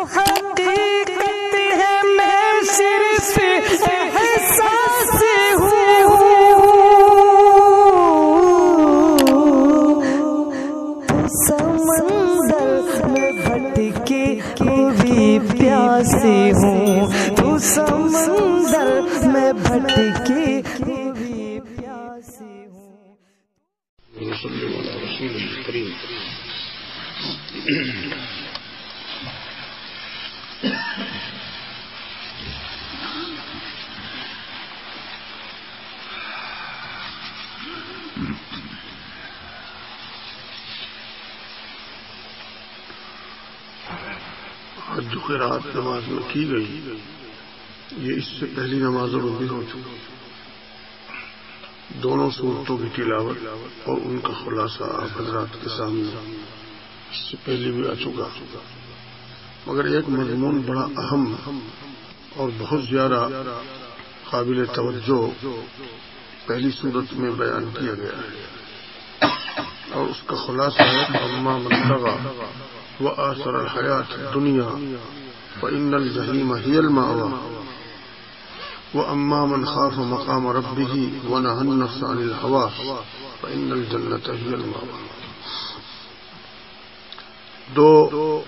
حقیقت ہے میں صرف احساس ہوں، سمندر میں بھٹکی ہوئی پیاسی ہوں، تو سمندر میں بھٹکی ہوئی پیاسی ہوں۔ صلی اللہ علیہ رسول کریم۔ آج جو قرات نماز میں کی گئی یہ اس سے پہلی نمازوں میں بھی ہو چکی، دونوں صورتوں کی تلاوت اور ان کا خلاصہ آپ حضرات کے سامنے اس سے پہلے بھی آ چکا، مگر ایک مضمون بڑا اہم اور بہت زیادہ قابل توجہ پہلی صورت میں بیان کیا گیا ہے، اور اس کا خلاصہ ہے اما من طغى وآثر الحیات الدنیا فإن الجحیم هی المأوى وَأَمَّا مَنْ خَافَ مَقَامَ رَبِّهِ وَنَهَى النَّفْسَ عَنِ الْهَوَىٰ فَإِنَّ الْجَنَّةَ هِيَ الْمَأْوَىٰ۔ دو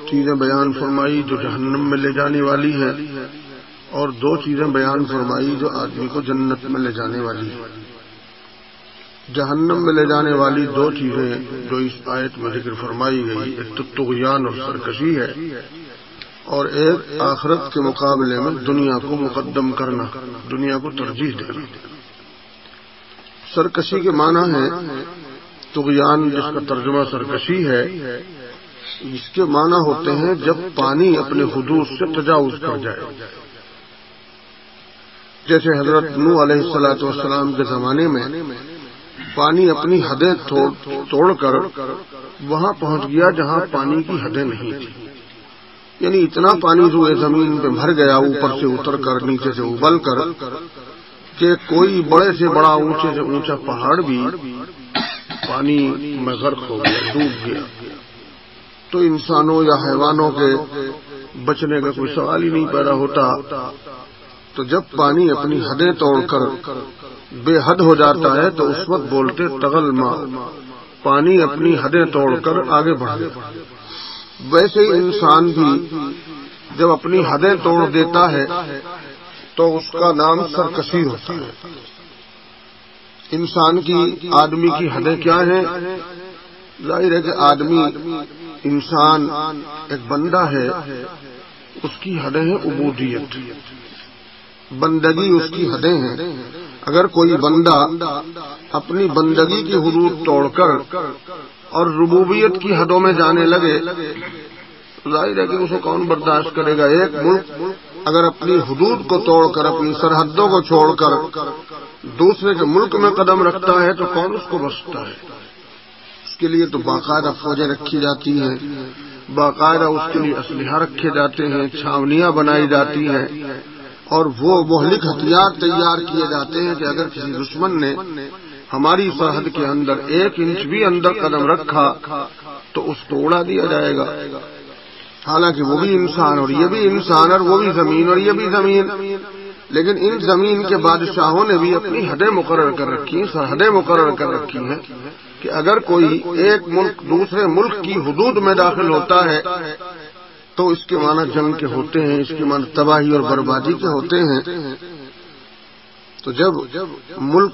چیزیں بیان فرمائی جو جہنم میں لے جانے والی ہے، اور دو چیزیں بیان فرمائی جو آدمی کو جنت میں لے جانے والی ہے۔ جہنم میں لے جانے والی دو چیزیں جو اس آیت میں ذکر فرمائی گئی، ایک تو طغیان اور سرکشی ہے، اور ایک آخرت کے مقابلے میں دنیا کو مقدم کرنا، دنیا کو ترجیح دینا۔ سرکشی کے معنی ہے طغیان، جس کا ترجمہ سرکشی ہے، اس کے معنی ہوتے ہیں جب پانی اپنے حدود سے تجاوز کر جائے، جیسے حضرت نوح علیہ السلام کے زمانے میں پانی اپنی حدیں توڑ کر وہاں پہنچ گیا جہاں پانی کی حدیں نہیں تھی، یعنی اتنا پانی روئے زمین پہ بھر گیا، اوپر سے اتر کر نیچے سے ابل کر، کہ کوئی بڑے سے بڑا اونچے سے اونچا پہاڑ بھی پانی میں غرق ہو گیا، ڈوب گیا، تو انسانوں یا حیوانوں کے بچنے کا کوئی سوال ہی نہیں پیدا ہوتا۔ تو جب پانی اپنی حدیں توڑ کر بے حد ہو جاتا ہے تو اس وقت بولتے تغل ماء، پانی اپنی حدیں توڑ کر آگے بڑھ گیا۔ ویسے ہی انسان بھی جب اپنی حدیں توڑ دیتا ہے تو اس کا نام سرکشی ہوتا ہے۔ انسان کی، آدمی کی حدیں کیا ہیں؟ ظاہر ہے کہ آدمی، انسان ایک بندہ ہے، اس کی حدیں ہیں عبودیت، بندگی اس کی حدیں ہیں۔ اگر کوئی بندہ اپنی بندگی کی حدود توڑ کر اور ربوبیت کی حدوں میں جانے لگے، ظاہر ہے کہ اسے کون برداشت کرے گا؟ ایک ملک اگر اپنی حدود کو توڑ کر، اپنی سرحدوں کو چھوڑ کر دوسرے کے ملک میں قدم رکھتا ہے تو کون اس کو بخشتا ہے؟ اس کے لیے تو باقاعدہ فوجیں رکھی جاتی ہیں، باقاعدہ اس کے لیے اسلحہ رکھے جاتے ہیں، چھاونیاں بنائی جاتی ہیں، اور وہ مہلک ہتھیار تیار کیے جاتے ہیں کہ اگر کسی دشمن نے ہماری سرحد کے اندر 1 انچ بھی اندر قدم رکھا تو اس کو اڑا دیا جائے گا۔ حالانکہ وہ بھی انسان اور یہ بھی انسان، اور وہ بھی زمین اور یہ بھی زمین، لیکن ان زمین کے بادشاہوں نے بھی اپنی حدیں مقرر کر رکھی ہیں، سرحدیں مقرر کر رکھی ہیں کہ اگر کوئی ایک ملک دوسرے ملک کی حدود میں داخل ہوتا ہے تو اس کے معنی جنگ کے ہوتے ہیں، اس کے معنی تباہی اور بربادی کے ہوتے ہیں۔ تو جب ملک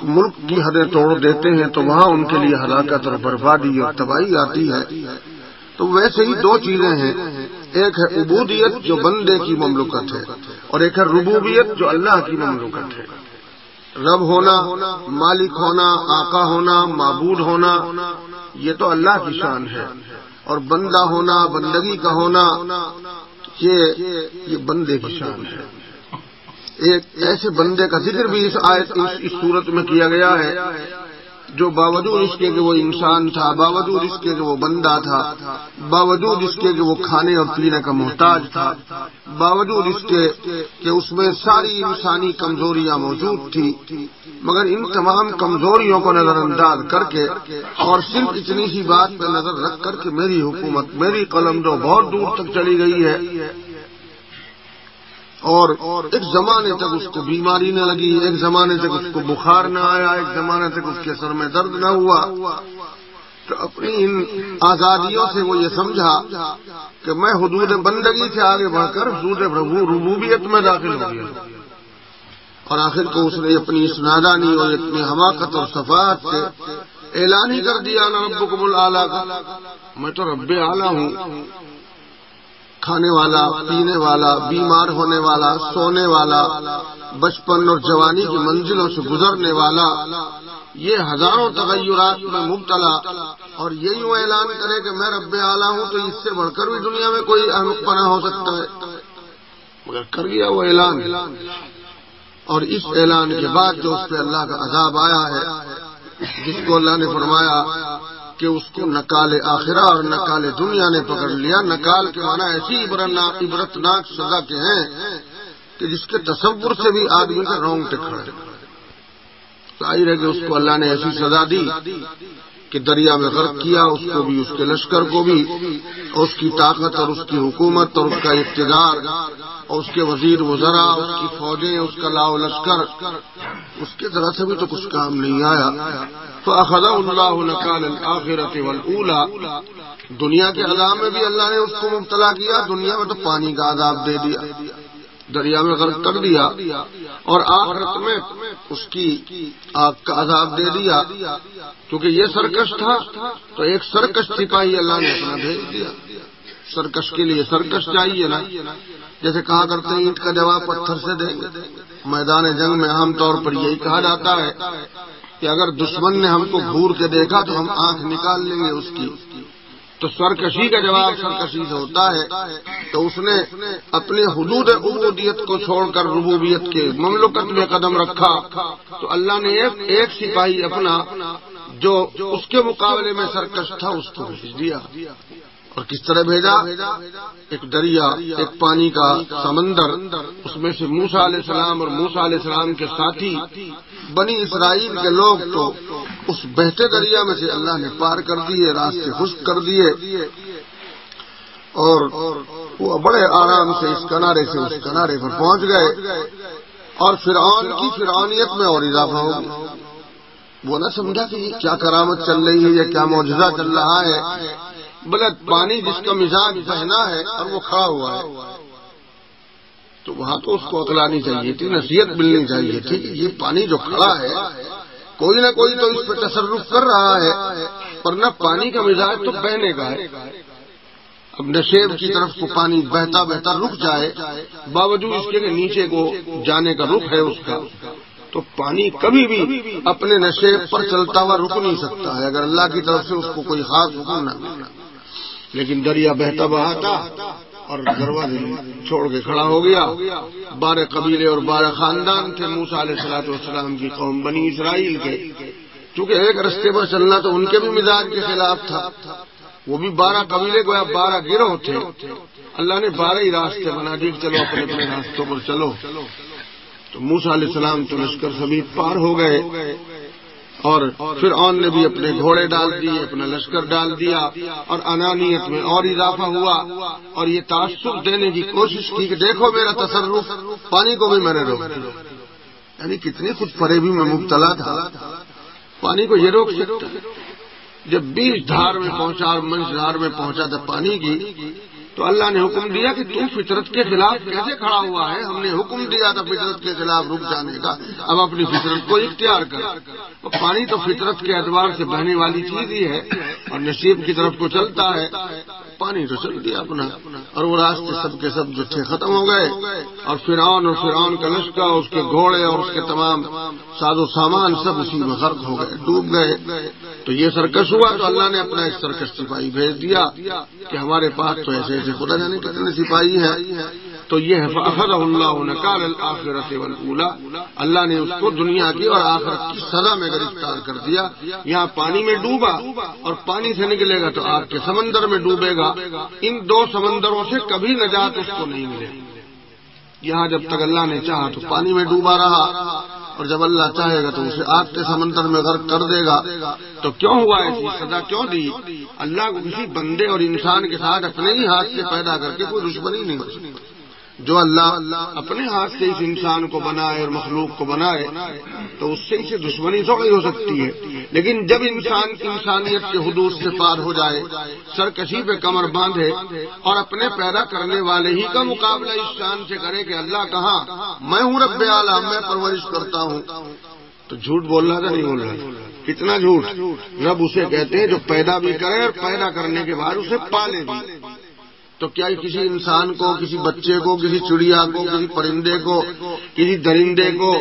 کی حدیں توڑ دیتے ہیں تو وہاں ان کے لیے ہلاکت اور بربادی اور تباہی آتی ہے۔ تو ویسے ہی دو چیزیں ہیں، ایک ہے عبودیت جو بندے کی مملوکت ہے، اور ایک ہے ربوبیت جو اللہ کی مملوکت ہے۔ رب ہونا، مالک ہونا، آقا ہونا، معبود ہونا، یہ تو اللہ کی شان ہے، اور بندہ ہونا، بندگی کا ہونا، یہ بندے کی شان ہے۔ ایک ایسے بندے کا ذکر بھی اس صورت میں کیا گیا ہے جو باوجود اس کے کہ وہ انسان تھا، باوجود اس کے کہ وہ بندہ تھا، باوجود اس کے کہ وہ کھانے اور پینے کا محتاج تھا، باوجود اس کے کہ اس میں ساری انسانی کمزوریاں موجود تھی، مگر ان تمام کمزوریوں کو نظر انداز کر کے اور صرف اتنی سی بات پہ نظر رکھ کر کہ میری حکومت، میری قلم جو بہت دور تک چلی گئی ہے، اور ایک زمانے تک اس کو بیماری نہ لگی، ایک زمانے تک اس کو بخار نہ آیا، ایک زمانے تک اس کے سر میں درد نہ ہوا، تو اپنی ان آزادیوں سے وہ یہ سمجھا کہ میں حدود بندگی سے آگے بڑھ کر حدود ربوبیت میں داخل ہو گیا، اور آخر کو اس نے اپنی اس نادانی اور اپنی حماقت اور صفات سے اعلان ہی کر دیا انا ربکم الاعلی کا، میں تو رب اعلی ہوں، کھانے والا، پینے والا، بیمار ہونے والا، سونے والا، بچپن اور جوانی کی منزلوں سے گزرنے والا، یہ ہزاروں تغیرات میں مبتلا، اور یہ یوں اعلان کرے کہ میں رب اعلی ہوں، تو اس سے بڑھ کر بھی دنیا میں کوئی احمق پنا ہو سکتا ہے؟ مگر کر گیا وہ اعلان، اور اس اعلان کے بعد جو اس پہ اللہ کا عذاب آیا ہے، جس کو اللہ نے فرمایا کہ اس کو نکال آخرہ اور نکال دنیا نے پکڑ لیا۔ نکال کے معنی ایسی عبرتناک سزا کے ہیں کہ جس کے تصور سے بھی آدمی کا رونگٹے کھڑے۔ ظاہر ہے کہ اس کو اللہ نے ایسی سزا دی کہ دریا میں غرق کیا، اس کو بھی، اس کے لشکر کو بھی، اور اس کی طاقت اور اس کی حکومت اور اس کا اقتدار اور اس کے وزیر وزراء، اس کی فوجیں، اس کا لاؤ لشکر، اس کے ذرا سے بھی تو کچھ کام نہیں آیا۔ فَأَخَذَهُ اللَّهُ نَكَالَ الْآخِرَةِ وَالْأُولَى، دنیا کے عذاب میں بھی اللہ نے اس کو مبتلا کیا، دنیا میں تو پانی کا عذاب دے دیا، دریا میں غرق کر دیا، اور آخرت میں اس کی آگ کا عذاب دے دیا، کیونکہ یہ سرکش تھا تو ایک سرکش سپاہی اللہ نے اپنا بھیج دیا۔ سرکش کے لیے سرکش چاہیے نا، جیسے کہا کرتے ہیں اینٹ کا جواب پتھر سے دیں گے۔ میدان جنگ میں عام طور پر یہی کہا جاتا ہے کہ اگر دشمن نے ہم کو گھور کے دیکھا تو ہم آنکھ نکال لیں گے اس کی، تو سرکشی کا جواب سرکشی سے ہوتا ہے۔ تو اس نے اپنے حدود عبودیت کو چھوڑ کر ربوبیت کے مملکت میں قدم رکھا، تو اللہ نے ایک سپاہی اپنا جو اس کے مقابلے میں سرکش تھا اس کو بھیج دیا۔ اور کس طرح بھیجا؟ ایک دریا، ایک پانی کا سمندر، اس میں سے موسیٰ علیہ السلام اور موسیٰ علیہ السلام کے ساتھی بنی اسرائیل کے لوگ تو اس بہتے دریا میں سے اللہ نے پار کر دیے، راستے خشک کر دیے، اور وہ بڑے آرام سے اس کنارے سے اس کنارے پر پہنچ گئے، اور فرعون کی فرعونیت میں اور اضافہ ہو گیا۔ وہ نہ سمجھا کہ یہ کیا کرامت چل رہی ہے، یہ کیا معجزہ چل رہا ہے، بلد پانی جس کا مزاج بہنا ہے اور وہ کھڑا ہوا ہے، تو وہاں تو اس کو عقلانی چاہیے تھی، نصیحت ملنی چاہیے تھی کہ یہ پانی جو کھڑا ہے کوئی نہ کوئی تو اس پہ تصرف کر رہا ہے، ورنہ پانی کا مزاج تو بہنے کا ہے۔ اب نشیب کی طرف کو پانی بہتا بہتا رک جائے، باوجود اس کے نیچے کو جانے کا رخ ہے اس کا، تو پانی کبھی بھی اپنے نشیب پر چلتا ہوا رک نہیں سکتا ہے اگر اللہ کی طرف سے اس کو کوئی خاص حکم نہ ملے۔ لیکن دریا بہتا بہاتا اور دروازے چھوڑ کے کھڑا ہو گیا۔ 12 قبیلے اور 12 خاندان تھے موسیٰ علیہ السلام کی قوم بنی اسرائیل کے، چونکہ ایک رستے پر چلنا تو ان کے بھی مزاج کے خلاف تھا، وہ بھی 12 قبیلے گویا 12 گروہ تھے۔ اللہ نے 12 ہی راستے بنا دیے، چلو اپنے اپنے راستوں پر چلو۔ تو موسیٰ علیہ السلام تو لشکر سمیت پار ہو گئے، اور فرعون نے بھی اپنے گھوڑے ڈال دیے، اپنا لشکر ڈال دیا، اور انانیت میں اور اضافہ ہوا، اور یہ تعصب دینے کی کوشش کی کہ دیکھو میرا تصرف، پانی کو بھی میں نے روک دیا۔ یعنی کتنی خود فریبی میں مبتلا تھا، پانی کو یہ روک سکتا ہے؟ جب 20 دھار میں پہنچا اور منچ دھار میں پہنچا تھا پانی کی، تو اللہ نے حکم دیا کہ تم فطرت کے خلاف کیسے کھڑا ہوا ہے؟ ہم نے حکم دیا تھا فطرت کے خلاف رک جانے کا، اب اپنی فطرت کو اختیار کر۔ پانی تو فطرت کے اعتبار سے بہنے والی چیز ہی ہے، اور نصیب کی طرف کو چلتا ہے، پانی تو چل دیا اپنا، اور وہ راستے سب کے سب جو تھے ختم ہو گئے، اور فرعون کا لشکر، اس کے گھوڑے اور اس کے تمام ساز و سامان سب اسی میں غرق ہو گئے، ڈوب گئے۔ تو یہ سرکش ہوا، تو اللہ نے اپنا ایک سرکش سپاہی بھیج دیا کہ ہمارے پاس تو ایسے ایسے خدا جانے کتنے سپاہی ہیں۔ تو یہ ہے فَأَخَذَهُ اللَّهُ نَكَالَ الْآخِرَةِ وَالْأُولَى، اللہ نے اس کو دنیا کی اور آخرت کی سزا میں گرفتار کر دیا۔ یہاں پانی میں ڈوبا، اور پانی سے نکلے گا تو آگ کے سمندر میں ڈوبے گا، ان 2 سمندروں سے کبھی نجات اس کو نہیں ملے۔ یہاں جب تک اللہ نے چاہا تو پانی میں ڈوبا رہا، اور جب اللہ چاہے گا تو اسے آگ کے سمندر میں غرق کر دے گا۔ تو کیوں ہوا ایسی سزا کیوں دی؟ اللہ کو کسی بندے اور انسان کے ساتھ اپنے ہی ہاتھ سے پیدا کر کے کوئی دشمنی نہیں ہو سکتی۔ جو اللہ اپنے ہاتھ سے اس انسان کو بنائے اور مخلوق کو بنائے تو اس سے اسے دشمنی تو نہیں ہو سکتی ہے، لیکن جب انسان انسانیت کے حدود سے پار ہو جائے، سرکشی پہ کمر باندھے اور اپنے پیدا کرنے والے ہی کا مقابلہ اس شان سے کرے کہ اللہ کہاں، میں ہوں رب اعلیٰ، میں پرورش کرتا ہوں، تو جھوٹ بول رہا تھا نہیں بول رہا؟ کتنا جھوٹ! رب اسے کہتے ہیں جو پیدا بھی کرے اور پیدا کرنے کے بعد اسے پالے بھی۔ تو کیا کسی انسان کو، کسی بچے کو، کسی چڑیا کو، کسی پرندے کو، کسی درندے کو،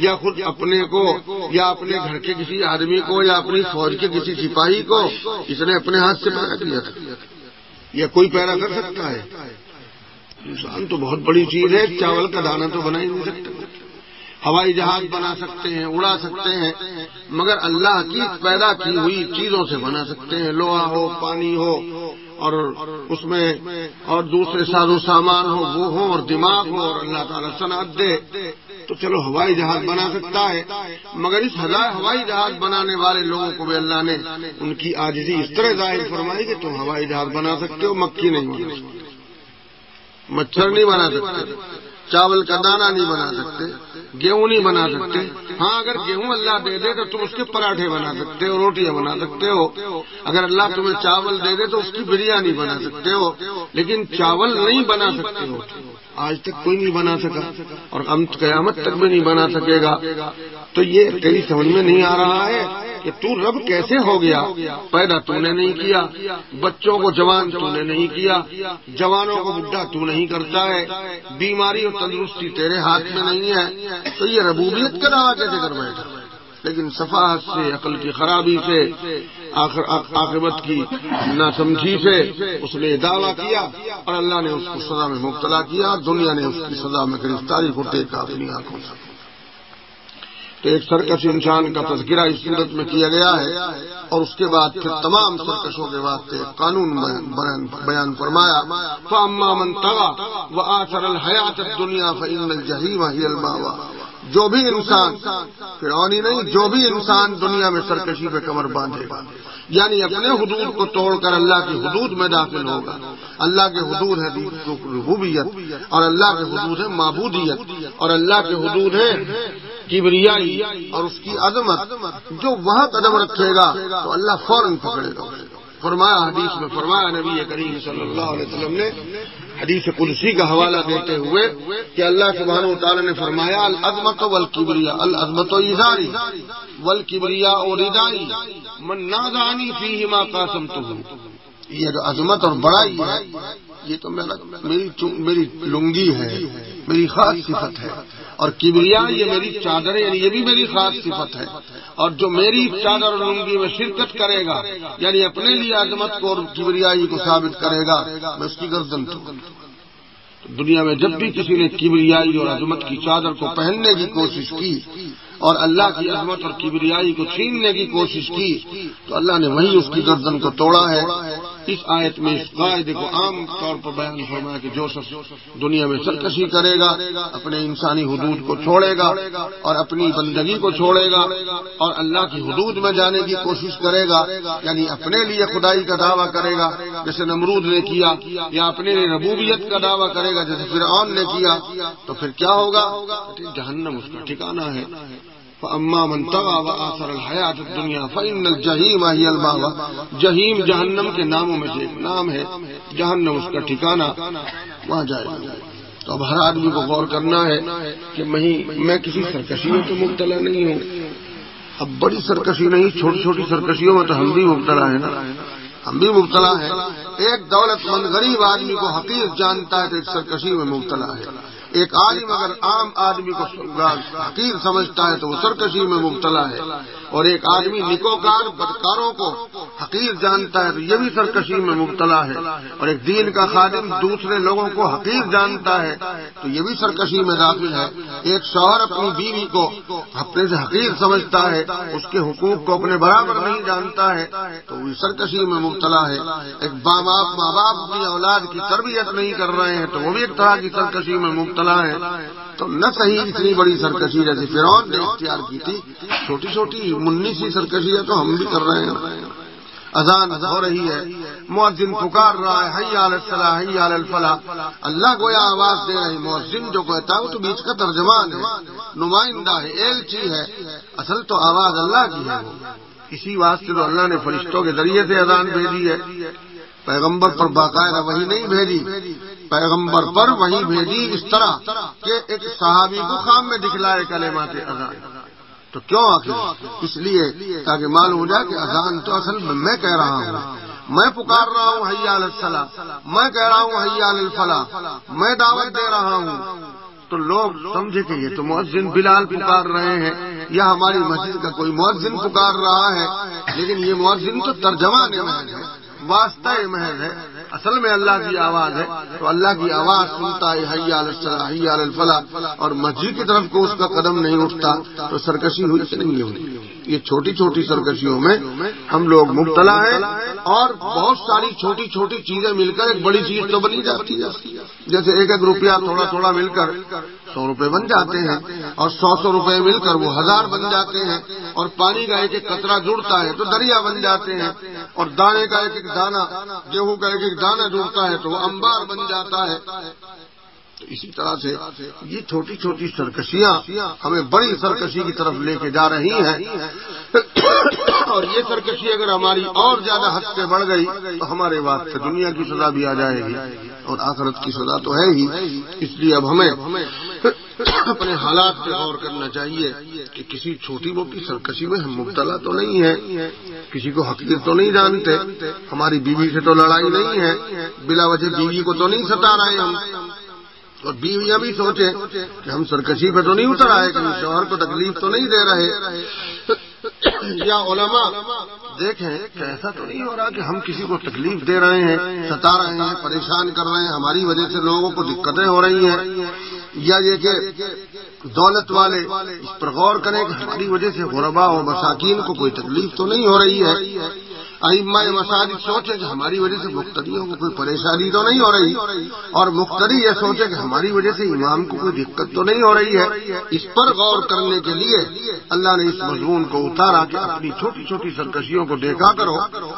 یا خود اپنے کو، یا اپنے گھر کے کسی آدمی کو، یا اپنی فوج کے کسی سپاہی کو اس نے اپنے ہاتھ سے پیدا کیا تھا؟ یا کوئی پیدا کر سکتا ہے؟ انسان تو بہت بڑی چیز ہے، چاول کا دانہ تو بنا ہی نہیں سکتا۔ ہوائی جہاز بنا سکتے ہیں، اڑا سکتے ہیں، مگر اللہ کی پیدا کی ہوئی چیزوں سے بنا سکتے ہیں، لوہا ہو، پانی ہو، اور اس میں اور دوسرے ساز و سامان ہو، وہ ہو، اور دماغ ہو، اور اللہ تعالیٰ صنعت دے تو چلو ہوائی جہاز بنا سکتا ہے، مگر اس ہوائی جہاز بنانے والے لوگوں کو بھی اللہ نے ان کی عاجزی اس طرح ظاہر فرمائی کہ تم ہوائی جہاز بنا سکتے ہو، مکھی نہیں بنا سکتے، مچھر نہیں بنا سکتے، چاول کا دانہ نہیں بنا سکتے، گیہوں نہیں بنا سکتے۔ ہاں اگر گیہوں اللہ دے دے تو تم اس کے پراٹھے بنا سکتے ہو، روٹیاں بنا سکتے ہو۔ اگر اللہ تمہیں چاول دے دے تو اس کی بریانی بنا سکتے ہو، لیکن چاول نہیں بنا سکتے ہو۔ آج تک کوئی نہیں بنا سکا اور قیامت تک بھی نہیں بنا سکے گا۔ تو یہ تیری سمجھ میں نہیں آ رہا ہے کہ تو رب کیسے ہو گیا؟ پیدا تو نے نہیں کیا، بچوں کو جوان تو نے نہیں کیا، جوانوں کو بڈھا تو نہیں کرتا ہے، بیماری اور تندرستی تیرے ہاتھ میں نہیں ہے، تو یہ ربوبیت کا دعویٰ کیسے کر بیٹھا؟ لیکن صفاحت سے، عقل کی خرابی سے، عاقبت کی ناسمجھی سے اس نے دعویٰ کیا اور اللہ نے اس کو سزا میں مبتلا کیا، دنیا نے اس کی سزا میں گرفتاری کو دیکھا اپنی آنکھوں سے۔ تو ایک سرکش انسان کا تذکرہ اس صورت میں کیا گیا ہے، اور اس کے بعد پھر تمام سرکشوں کے واسطے قانون بیان فرمایا، فَأَمَّا مَنْ طَغَىٰ وَآثَرَ الْحَيَاةَ الدُّنْيَا فَإِنَّ الْجَحِيمَ هِيَ الْمَأْوَىٰ۔ جو بھی انسان، فرعونی نہیں، جو بھی انسان دنیا میں سرکشی پہ کمر باندھے گا، یعنی اپنے حدود کو توڑ کر اللہ کی حدود میں داخل ہوگا۔ اللہ کے حدود ہے ربوبیت، اور اللہ کے حدود ہے معبودیت، اور اللہ کے حدود ہے کبریائی اور اس کی عظمت، جو وہاں قدم رکھے گا تو اللہ فوراً پکڑے گا۔ فرمایا حدیث میں، فرمایا نبی کریم صلی اللہ علیہ وسلم نے حدیث قدسی کا حوالہ دیتے ہوئے کہ اللہ سبحانہ و تعالی نے فرمایا، العظمت والکبریاء، العظمت ازاری والکبریاء ردائی من نازعنی فیہما قاسمتہ۔ یہ جو عظمت اور بڑائی ہے یہ تو میری لنگی ہے، میری خاص صفت ہے، اور کبریا یہ میری چادر ہے، یعنی یہ بھی میری خاص صفت ہے، اور جو میری چادر اور لنگی میں شرکت کرے گا، یعنی اپنے لیے عظمت کو اور کبریائی کو ثابت کرے گا، میں اس کی گردن توڑوں۔ دنیا میں جب بھی کسی نے کبریائی اور عظمت کی چادر کو پہننے کی کوشش کی اور اللہ کی عظمت اور کبریائی کو چھیننے کی کوشش کی تو اللہ نے وہیں اس کی گردن کو توڑا ہے۔ اس آیت میں اس قاعدے کو عام طور پر بیان فرمایا کہ جو شخص دنیا میں سرکشی کرے گا، اپنے انسانی حدود کو چھوڑے گا اور اپنی بندگی کو چھوڑے گا اور اللہ کی حدود میں جانے کی کوشش کرے گا، یعنی اپنے لیے خدائی کا دعویٰ کرے گا جیسے نمرود نے کیا، یا اپنے لیے ربوبیت کا دعویٰ کرے گا جیسے فرعون نے کیا، تو پھر کیا ہوگا؟ جہنم اس کا ٹھکانہ ہے۔ فَأَمَّا مَنْ طَغَىٰ وَآثَرَ الْحَيَاةَ الدُّنْيَا فَإِنَّ الْجَحِيمَ هِيَ الْمَأْوَىٰ۔ جہیم جہنم کے ناموں میں سے ایک نام ہے، جہنم اس کا ٹھکانہ، وہاں جائے گا۔ تو اب ہر آدمی کو غور کرنا ہے کہ میں کسی سرکشی میں تو مبتلا نہیں ہوں، اب بڑی سرکشی نہیں، چھوٹی چھوٹی سرکشیوں میں تو ہم بھی مبتلا ہیں نا، ہم بھی مبتلا ہیں۔ ایک دولت مند غریب آدمی کو حقیر جانتا ہے تو ایک سرکشی میں مبتلا ہے، ایک عالم اگر عام آدمی کو حقیر سمجھتا ہے تو وہ سرکشی میں مبتلا ہے، اور ایک آدمی نکوکار بدکاروں کو حقیر جانتا ہے تو یہ بھی سرکشی میں مبتلا ہے، اور ایک دین کا خادم دوسرے لوگوں کو حقیر جانتا ہے تو یہ بھی سرکشی میں داخل ہے۔ ایک شوہر اپنی بیوی کو اپنے سے حقیر سمجھتا ہے، اس کے حقوق کو اپنے برابر نہیں جانتا ہے تو وہ سرکشی میں مبتلا ہے۔ ایک ماں باپ اپنی اولاد کی تربیت نہیں کر رہے ہیں تو وہ بھی ایک طرح کی سرکشی میں مبتلا ہے۔ تو نہ صحیح اتنی بڑی سرکشی جیسے فرعون نے اختیار کی تھی، چھوٹی چھوٹی منی سی سرکشی ہے تو ہم بھی کر رہے ہیں۔ اذان ہو رہی ہے، مؤذن پکار رہا ہے حی علی الصلاۃ حی علی الفلاح، اللہ گویا آواز دے رہے ہیں۔ مؤذن جو کہتا ہے وہ تو بیچ کا ترجمان ہے، نمائندہ ہے، ایلچی ہے، اصل تو آواز اللہ کی ہے۔ وہ اسی واسطے تو اللہ نے فرشتوں کے ذریعے سے اذان بھیجی ہے، پیغمبر پر باقاعدہ وحی نہیں بھیجی، پیغمبر پر وحی بھیجی اس طرح کہ ایک صحابی کو خواب میں دکھلائے کلمات اذان۔ تو کیوں آخر؟ اس لیے تاکہ معلوم ہو جائے کہ اذان تو اصل میں کہہ رہا ہوں، میں پکار رہا ہوں حی علی الصلاۃ، میں کہہ رہا ہوں حی علی الفلاح، میں دعوت دے رہا ہوں، تو لوگ سمجھے کہ یہ تو مؤذن بلال پکار رہے ہیں یا ہماری مسجد کا کوئی مؤذن پکار رہا ہے، لیکن یہ مؤذن تو ترجمان محض ہے، واسطہ محض ہے، اصل میں اللہ کی آواز ہے۔ تو اللہ کی آواز سنتا ہے حی علی الصلاۃ حی علی الفلاح، اور مسجد کی طرف کو اس کا قدم نہیں اٹھتا، تو سرکشی ہوئی کہ نہیں ہوئی؟ یہ چھوٹی چھوٹی سرکشیوں میں ہم لوگ مبتلا ہیں، اور بہت ساری چھوٹی چھوٹی چیزیں مل کر ایک بڑی چیز تو بنی جاتی ہے۔ جیسے ایک ایک روپیہ تھوڑا تھوڑا مل کر 100 روپے بن جاتے ہیں، اور 100 روپے مل کر وہ 1000 بن جاتے ہیں، اور پانی کا ایک ایک قطرہ جڑتا ہے تو دریا بن جاتے ہیں، اور دانے کا ایک ایک دانہ، گیہوں کا ایک ایک دانہ جڑتا ہے تو وہ انبار بن جاتا ہے۔ تو اسی طرح سے یہ چھوٹی چھوٹی سرکشیاں ہمیں بڑی سرکشی کی طرف لے کے جا رہی ہیں، اور یہ سرکشی اگر ہماری اور زیادہ حد سے بڑھ گئی تو ہمارے واسطے دنیا کی سزا بھی آ جائے گی، اور آخرت کی سزا تو ہے ہی۔ اس لیے اب ہمیں اپنے حالات پہ غور کرنا چاہیے کہ کسی چھوٹی موٹی سرکشی میں ہم مبتلا تو نہیں ہیں، کسی کو حقیر تو نہیں جانتے، ہماری بیوی سے تو لڑائی نہیں ہے، بلا وجہ بیوی کو تو نہیں ستا رہے ہم، اور بیویاں بھی سوچیں کہ ہم سرکشی پہ تو نہیں اتر آئے، کہ شوہر کو تکلیف تو نہیں دے رہے، یا علماء دیکھیں کہ ایسا تو نہیں ہو رہا کہ ہم کسی کو تکلیف دے رہے ہیں، ستا رہے ہیں، پریشان کر رہے ہیں، ہماری وجہ سے لوگوں کو دقتیں ہو رہی ہیں، یا یہ کہ دولت والے اس پر غور کریں کہ ہماری وجہ سے غرباء و مساکین کو کوئی تکلیف تو نہیں ہو رہی ہے۔ ائمہ مساجد سوچے کہ ہماری وجہ سے مقتدیوں کو کوئی پریشانی تو نہیں ہو رہی، اور مقتدی یہ سوچے کہ ہماری وجہ سے امام کو کوئی دقت تو نہیں ہو رہی ہے۔ اس پر غور کرنے کے لیے اللہ نے اس مضمون کو اتارا کہ اپنی چھوٹی چھوٹی سرکشیوں کو دیکھا کرو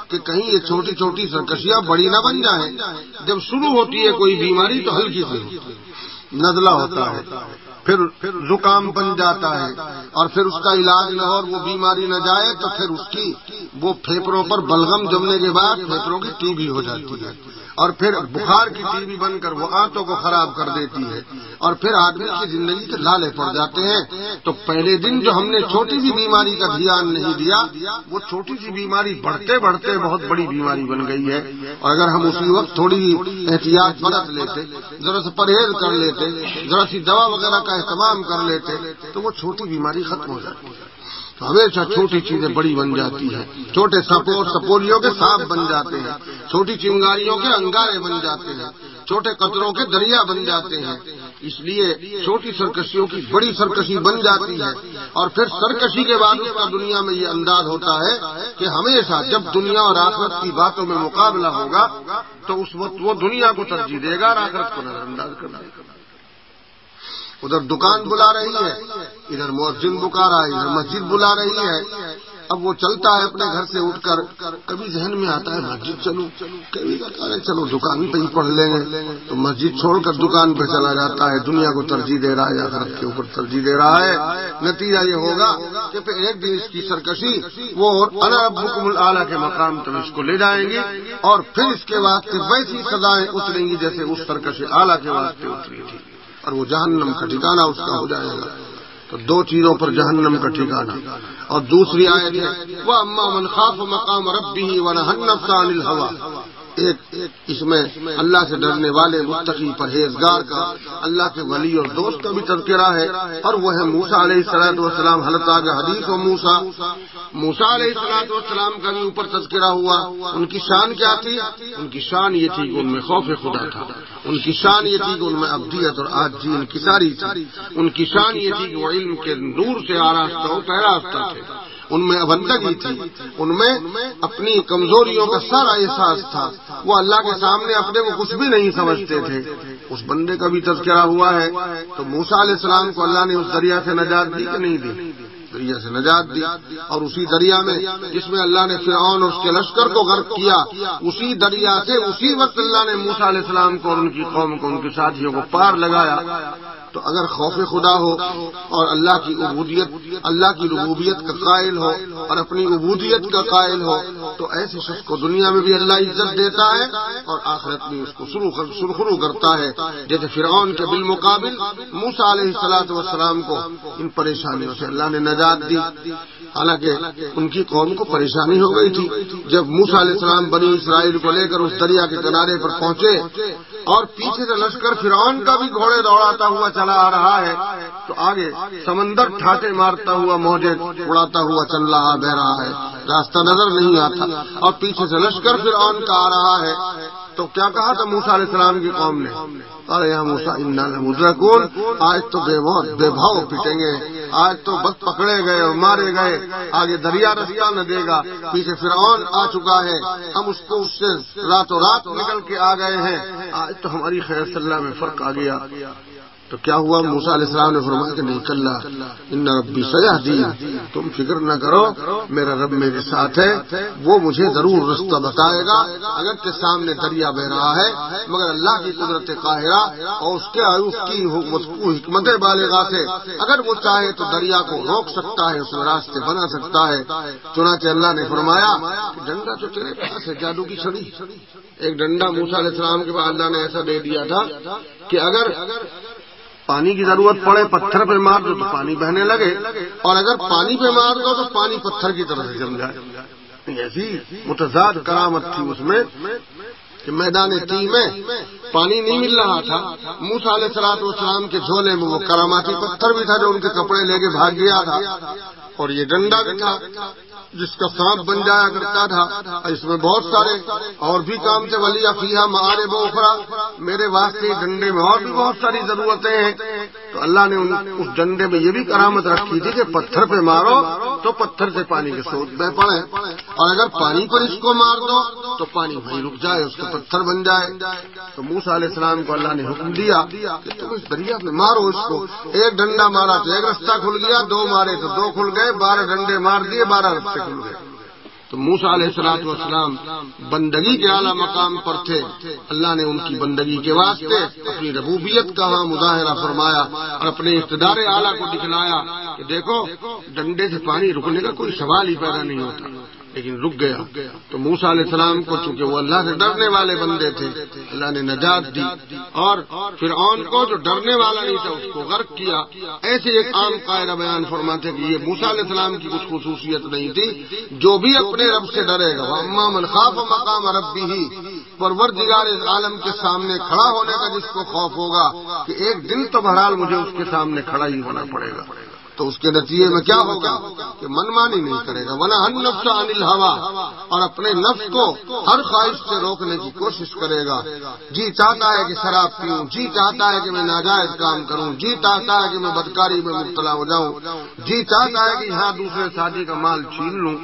کہ کہیں یہ چھوٹی چھوٹی سرکشیاں بڑی نہ بن جائیں۔ جب شروع ہوتی ہے کوئی بیماری تو ہلکی سی ہوتی ہے، نزلہ ہوتا ہے، پھر زکام بن جاتا ہے، اور پھر اس کا علاج نہ ہو اور وہ بیماری نہ جائے تو پھر اس کی وہ پھیپھڑوں پر بلغم جمنے کے بعد پھیپھڑوں کی ٹی بی ہو جاتی ہے، اور پھر بخار کی ٹی بی بن کر وہ آنتوں کو خراب کر دیتی ہے، اور پھر آدمی کی زندگی کے لالے پڑ جاتے ہیں۔ تو پہلے دن جو ہم نے چھوٹی سی بیماری کا دھیان نہیں دیا، وہ چھوٹی سی بیماری بڑھتے بڑھتے بہت بڑی بیماری بن گئی ہے، اور اگر ہم اسی وقت تھوڑی احتیاط برت لیتے، ذرا سے پرہیز کر لیتے، ذرا سی دوا وغیرہ کا اہتمام کر لیتے تو وہ چھوٹی بیماری ختم ہو جاتی ہے۔ تو ہمیشہ چھوٹی چیزیں بڑی بن جاتی ہیں، چھوٹے سپولیوں کے سانپ بن جاتے ہیں، چھوٹی چنگاریوں کے انگارے بن جاتے ہیں، چھوٹے قطروں کے دریا بن جاتے ہیں۔ اس لیے چھوٹی سرکشیوں کی بڑی سرکشی بن جاتی ہے، اور پھر سرکشی کے بعد اس کا دنیا میں یہ انداز ہوتا ہے کہ ہمیشہ جب دنیا اور آخرت کی باتوں میں مقابلہ ہوگا تو اس وقت وہ دنیا کو ترجیح دے گا اور آخرت کو نظر انداز کر دے گا۔ ادھر دکان بلا رہی ہے، ادھر مؤذن بکا رہا ہے، ادھر مسجد بلا رہی ہے، اب وہ چلتا ہے اپنے گھر سے اٹھ کر، کبھی ذہن میں آتا ہے مسجد چلوں، کبھی کہتا ہے چلو دکان پہ ہی پڑھ لیں گے، تو مسجد چھوڑ کر دکان پہ چلا جاتا ہے، دنیا کو ترجیح دے رہا ہے، آخرت کے اوپر ترجیح دے رہا ہے۔ نتیجہ یہ ہوگا کہ پھر ایک دن اس کی سرکشی وہ انا ربکم الاعلی کے مقام تک اس کو لے جائیں گے، اور پھر اس کے واسطے ویسی سزائیں اتریں گی جیسے اس سرکش اعلیٰ کے واسطے اتری تھی، اور وہ جہنم کا ٹھکانہ اس کا ہو جائے گا۔ تو دو چیزوں پر جہنم کا ٹھکانہ، اور دوسری آیت ہے وَأَمَّا مَنْ خَافَ مَقَامَ رَبِّهِ وَنَهَى النَّفْسَ عَنِ الْهَوَىٰ۔ ایک اس میں اللہ سے ڈرنے والے متقی پرہیزگار کا، اللہ کے ولی اور دوست کا بھی تذکرہ ہے، اور وہ ہے موسیٰ علیہ السلام۔ حضرت آگے حدیث و موسیٰ علیہ السلام کا بھی اوپر تذکرہ ہوا۔ ان کی شان کیا تھی؟ ان کی شان یہ تھی کہ ان میں خوف خدا تھا، ان کی شان یہ تھی کہ ان میں عبدیت اور عاجزی انکساری تھی، ان کی شان یہ تھی کہ وہ علم کے نور سے آراستہ و پیراستہ تھے، ان میں بندگی تھی، ان میں اپنی کمزوریوں کا سارا احساس تھا، وہ اللہ کے سامنے اپنے کو کچھ بھی نہیں سمجھتے تھے۔ اس بندے کا بھی تذکرہ ہوا ہے۔ تو موسیٰ علیہ السلام کو اللہ نے اس دریا سے نجات دی کہ نہیں دی؟ دریا سے نجات دی، اور اسی دریا میں جس میں اللہ نے فرعون اور اس کے لشکر کو غرق کیا، اسی دریا سے اسی وقت اللہ نے موسیٰ علیہ السلام کو اور ان کی قوم کو، ان کے ساتھیوں کو پار لگایا۔ تو اگر خوف خدا ہو اور اللہ کی عبودیت، اللہ کی ربوبیت کا قائل ہو اور اپنی عبودیت کا قائل ہو، تو ایسے شخص کو دنیا میں بھی اللہ عزت دیتا ہے اور آخرت میں اس کو سرخرو کرتا ہے، جیسے فرعون کے بالمقابل موسیٰ علیہ السلام کو ان پریشانیوں سے اللہ نے نجات دی۔ حالانکہ ان کی قوم کو پریشانی ہو گئی تھی جب موسیٰ علیہ السلام بنی اسرائیل کو لے کر اس دریا کے کنارے پر پہنچے اور پیچھے سے لشکر فرعون کا بھی گھوڑے دوڑاتا ہوا چلا آ رہا ہے، تو آگے سمندر ٹھاٹے مارتا ہوا، موجیں اڑاتا ہوا چل رہا بہ رہا ہے، راستہ نظر نہیں آتا، اور پیچھے سے لشکر فرعون کا آ رہا ہے۔ تو کیا کہا تھا موسیٰ علیہ السلام کی قوم نے؟ ارے یا موسیٰ انا لمدرکون، آج تو بے بھاؤ پٹیں گے، آج تو بس پکڑے گئے اور مارے گئے، آگے دریا رستہ نہ دے گا، پیچھے فرعون آ چکا ہے، ہم اس کو اس سے راتوں رات نکل کے آ گئے ہیں، آج تو ہماری خیر صلی اللہ میں فرق آ گیا۔ تو کیا ہوا؟ موسیٰ علیہ السلام نے فرمایا کہ نہیں، کلا ان ربی سیہدین، تم فکر نہ کرو، میرا رب میرے ساتھ ہے، وہ مجھے ضرور رستہ بتائے گا، اگرچہ سامنے دریا بہ رہا ہے، مگر اللہ کی قدرت قاہرہ اور اس کی حکمت بالغہ سے اگر وہ چاہے تو دریا کو روک سکتا ہے، اس میں راستے بنا سکتا ہے۔ چنانچہ اللہ نے فرمایا کہ ڈنڈا تو تیرے پاس ہے، جادو کی چھڑی، ایک ڈنڈا موسیٰ علیہ السلام کے بعد اللہ نے ایسا دے دیا تھا کہ اگر پانی کی ضرورت پڑے پتھر پہ مار دو تو پانی بہنے لگے، اور اگر پانی پہ مار دو تو پانی پتھر کی طرح سے جم جائے۔ ایسی متضاد کرامت تھی اس میں کہ میدان تی میں پانی نہیں مل رہا تھا، موسیٰ علیہ السلام کے جھولے میں وہ کراماتی پتھر بھی تھا جو ان کے کپڑے لے کے بھاگ گیا تھا، اور یہ ڈنڈا بھی تھا جس کا سانپ بن جایا کرتا تھا۔ اس میں بہت سارے اور بھی کام تھے، ولی فیہا معارب اخرى، میرے واسطے ڈنڈے میں اور بھی بہت ساری ضرورتیں ہیں۔ تو اللہ نے اس ڈنڈے میں یہ بھی کرامت رکھی تھی کہ پتھر پہ مارو تو پتھر سے پانی کے سوت بہ پڑے، اور اگر پانی پر اس کو مار دو تو پانی وہیں رک جائے، اس کا پتھر بن جائے۔ تو موسیٰ علیہ السلام کو اللہ نے حکم دیا کہ تم اس دریا میں مارو اس کو۔ ایک ڈنڈا مارا تو ایک رستہ کھل گیا، دو مارے تو دو کھل گئے، 12 ڈنڈے مار دیے 12 رستے کھل گئے۔ تو موسیٰ علیہ السلام بندگی کے اعلیٰ مقام پر تھے، اللہ نے ان کی بندگی کے واسطے اپنی ربوبیت کا مظاہرہ فرمایا اور اپنے اقتدار اعلیٰ کو دکھلایا کہ دیکھو ڈنڈے سے پانی رکنے کا کوئی سوال ہی پیدا نہیں ہوتا، لیکن رک گیا۔ تو موسیٰ علیہ السلام کو چونکہ وہ اللہ سے ڈرنے والے بندے تھے، اللہ نے نجات دی، اور فرعون کو جو ڈرنے والا نہیں تھا اس کو غرق کیا۔ ایسے ایک عام قاعدہ بیان فرماتے کہ یہ موسیٰ علیہ السلام کی کچھ خصوصیت نہیں تھی، جو بھی اپنے رب سے ڈرے گا، وَأَمَّا مَنْ خَافَ مَقَامَ رَبِّهِ، پروردگار عالم کے سامنے کھڑا ہونے کا جس کو خوف ہوگا کہ ایک دن تو بہرحال مجھے اس کے سامنے کھڑا ہی ہونا پڑے گا، تو اس کے نتیجے میں کیا ہوگا کہ منمانی نہیں کرے گا، وَنَهَى النَّفْسَ عَنِ الْهَوَىٰ، اور اپنے نفس کو ہر خواہش سے روکنے کی کوشش کرے گا۔ جی چاہتا ہے کہ شراب پیوں، جی چاہتا ہے کہ میں ناجائز کام کروں، جی چاہتا ہے کہ میں بدکاری میں مبتلا ہو جاؤں، جی چاہتا ہے کہ یہاں دوسرے ساتھی کا مال چھین لوں،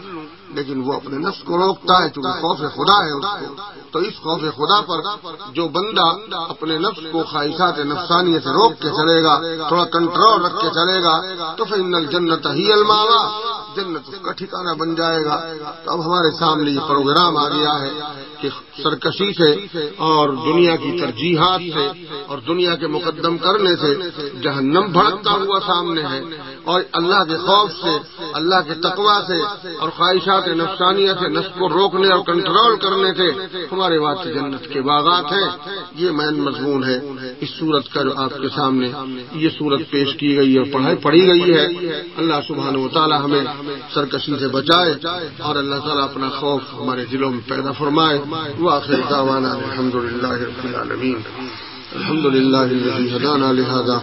لیکن وہ اپنے نفس کو روکتا ہے کیونکہ خوف خدا ہے اس کو۔ تو اس خوف خدا پر جو بندہ اپنے نفس کو خواہشات نفسانیت سے روک کے چلے گا، تھوڑا کنٹرول رکھ کے چلے گا، تو فإن الجنت ہی المأویٰ، جنت اس کا ٹھکانہ بن جائے گا۔ تو اب ہمارے سامنے یہ پروگرام آ گیا ہے کہ سرکشی سے اور دنیا کی ترجیحات سے اور دنیا کے مقدم کرنے سے جہنم بھڑکتا ہوا سامنے ہے، اور اللہ کے خوف سے، اللہ کے تقوی سے اور خواہشات نفسانیہ سے نفس کو روکنے اور کنٹرول کرنے سے ہمارے واسطے جنت کے باغات ہیں۔ یہ مین مضمون ہے اس سورت کا جو آپ کے سامنے یہ سورت پیش کی گئی اور پڑھی گئی ہے۔ اللہ سبحانہ و تعالی ہمیں سرکشی سے بچائے اور اللہ تعالیٰ اپنا خوف ہمارے دلوں میں پیدا فرمائے۔ وآخر دعوانا الحمدللہ رب العالمین، الحمدللہ الذی ہدانا لہذا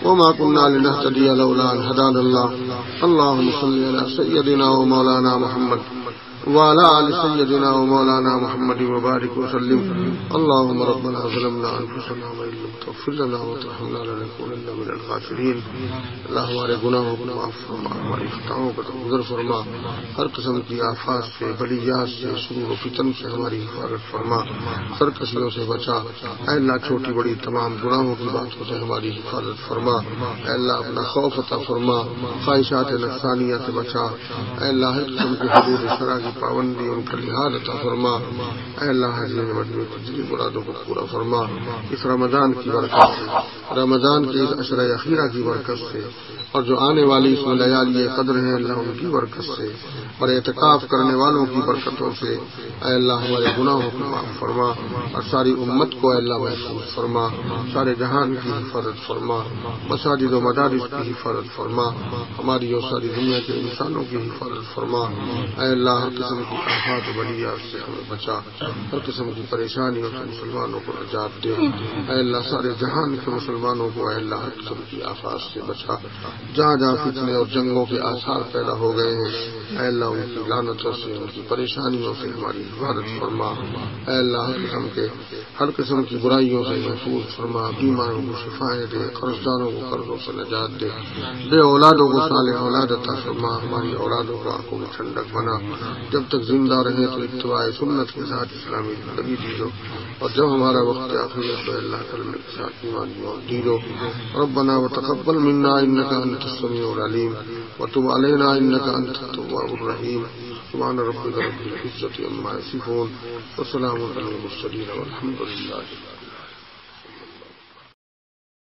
وما كنا لنهتدي لولا ان هدانا الله، اللهم صل على سيدنا ومولانا محمد وعلى آل سيدنا ومولانا محمد وبارك وسلم. اللهم ربنا ظلمنا أنفسنا وإن لم تغفر لنا وترحمنا لنكونن من الخاسرين. اللہ ہمارے گناہوں کو معاف فرما، ہماری خطاؤں کو درگزر فرما، ہر قسم کی آفات سے، بلیات سے، شرور و فتن سے ہماری حفاظت فرما، سرکشیوں سے بچا. اے اللہ چھوٹی بڑی تمام گناہوں کی باتوں سے ہماری حفاظت فرما. اے اللہ اپنا خوف عطا فرما، خواہشات نفسانیہ سے بچا. اے اللہ ہر قسم کی حدود شرع کی پابندی ان کا لحاظ عطا فرما. اے اللہ حاضرین مجمع کی جتنی مرادوں کو پورا فرما. اس رمضان کی برکت سے، رمضان کی اس عشرہ اخیرہ کی برکت سے، اور جو آنے والی اس میں لیالی قدر ہیں اللہ ان کی برکت سے، اور اعتکاف کرنے والوں کی برکتوں سے اے اللہ ہمارے گناہوں کو معاف فرما، اور ساری امت کو اے اللہ محفوظ فرما. سارے جہان کی حفاظت فرما، مساجد و مدارس کی حفاظت فرما، ہماری اور ساری دنیا کے انسانوں کی حفاظت فرما. اے اللہ ہر قسم کی آفات و بلیات سے ہمیں بچا، ہر قسم کی پریشانیوں سے مسلمانوں کو نجات دے. اے اللہ سارے جہان کے مسلمانوں کو اے اللہ ہر قسم کی آفات سے بچا. جہاں جہاں فتنے اور جنگوں کے آثار پیدا ہو گئے ہیں اے اللہ ان کی لعنتوں سے، ان کی پریشانیوں سے ہماری حفاظت فرما. اے اللہ ہر قسم کی برائیوں سے محفوظ فرما. بیماروں کو شفائیں دے، قرضداروں کو قرضوں سے نجات دے، بے اولادوں کو صالح اولاد عطا فرما. ہماری اولادوں کو آنکھوں میں ٹھنڈک بنا. جب تک زندہ رہیں تو اتباع سنت کے ساتھ اسلامی زندگی دی دو، اور جب ہمارا وقت آخرت تو اللہ کلمے کے ساتھ ایمانی موت دی دو. ربنا وتقبل منا انك انت السميع العليم وتب علينا انك انت التواب الرحيم. سبحان ربك رب العزة عما يصفون وسلام على المرسلين والحمد لله.